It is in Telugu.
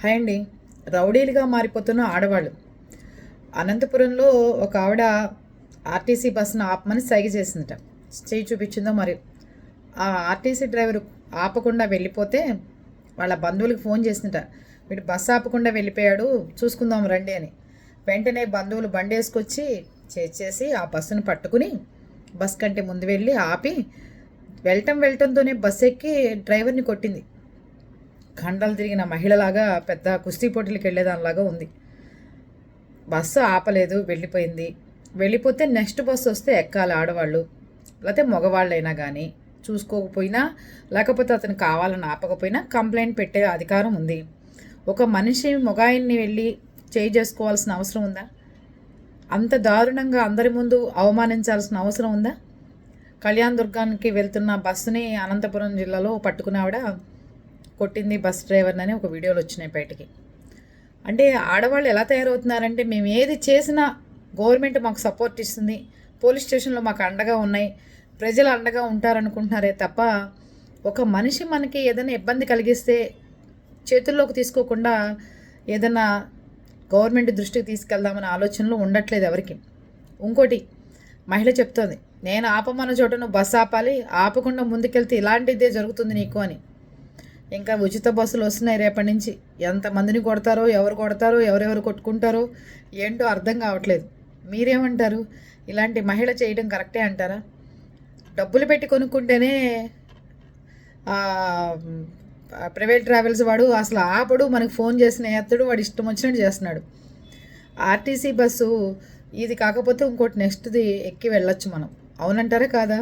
హాయ్ అండి. రౌడీలుగా మారిపోతున్న ఆడవాళ్ళు. అనంతపురంలో ఒక ఆవిడ ఆర్టీసీ బస్సును ఆపమని సైగ చేసిందట. చేయి చూపించిందో మరి. ఆ ఆర్టీసీ డ్రైవరు ఆపకుండా వెళ్ళిపోతే వాళ్ళ బంధువులకు ఫోన్ చేసిందట. వీడు బస్సు ఆపకుండా వెళ్ళిపోయాడు, చూసుకుందాం రండి అని. వెంటనే బంధువులు బండి వేసుకొచ్చి చేసి ఆ బస్సును పట్టుకుని బస్ కంటే ముందు వెళ్ళి ఆపి వెళ్ళటంతోనే బస్సు ఎక్కి డ్రైవర్ని కొట్టింది. కండలు తిరిగిన మహిళలాగా పెద్ద కుస్తీ పోటీలకు వెళ్ళేదానిలాగా ఉంది. బస్సు ఆపలేదు, వెళ్ళిపోయింది. వెళ్ళిపోతే నెక్స్ట్ బస్సు వస్తే ఎక్కాలి ఆడవాళ్ళు, లేకపోతే మగవాళ్ళైనా కానీ. చూసుకోకపోయినా లేకపోతే అతను కావాలని ఆపకపోయినా కంప్లైంట్ పెట్టే అధికారం ఉంది. ఒక మనిషి మొగాయిన్ని వెళ్ళి చేయి చేసుకోవాల్సిన అవసరం ఉందా? అంత దారుణంగా అందరి ముందు అవమానించాల్సిన అవసరం ఉందా? కళ్యాణ్ దుర్గానికి వెళ్తున్న బస్సుని అనంతపురం జిల్లాలో పట్టుకున్నావిడ కొట్టింది బస్ డ్రైవర్ని ఒక వీడియోలు వచ్చినాయి బయటికి. అంటే ఆడవాళ్ళు ఎలా తయారవుతున్నారంటే, మేము ఏది చేసినా గవర్నమెంట్ మాకు సపోర్ట్ ఇస్తుంది, పోలీస్ స్టేషన్లో మాకు అండగా ఉన్నాయి, ప్రజలు అండగా ఉంటారనుకుంటున్నారే తప్ప ఒక మనిషి మనకి ఏదైనా ఇబ్బంది కలిగిస్తే చేతుల్లోకి తీసుకోకుండా ఏదైనా గవర్నమెంట్ దృష్టికి తీసుకెళ్దామనే ఆలోచనలు ఉండట్లేదు ఎవరికి. ఇంకోటి మహిళ చెప్తోంది, నేను ఆపమన్న చోట నువ్వు బస్సు ఆపాలి, ఆపకుండా ముందుకెళ్తే ఇలాంటిదే జరుగుతుంది నీకు అని. ఇంకా ఉచిత బస్సులు వస్తున్నాయి రేపటి నుంచి. ఎంతమందిని కొడతారో, ఎవరెవరు కొట్టుకుంటారో ఏంటో అర్థం కావట్లేదు. మీరేమంటారు? ఇలాంటి మహిళ చేయడం కరెక్టే అంటారా? డబ్బులు పెట్టి కొనుక్కుంటేనే ప్రైవేట్ ట్రావెల్స్ వాడు అసలు ఆపడు, మనకు ఫోన్ చేసిన ఎత్తడు, వాడు ఇష్టం వచ్చినట్టు చేస్తున్నాడు. ఆర్టీసీ బస్సు ఇది కాకపోతే ఇంకోటి నెక్స్ట్ది ఎక్కి వెళ్ళొచ్చు మనం. అవునంటారా కాదా?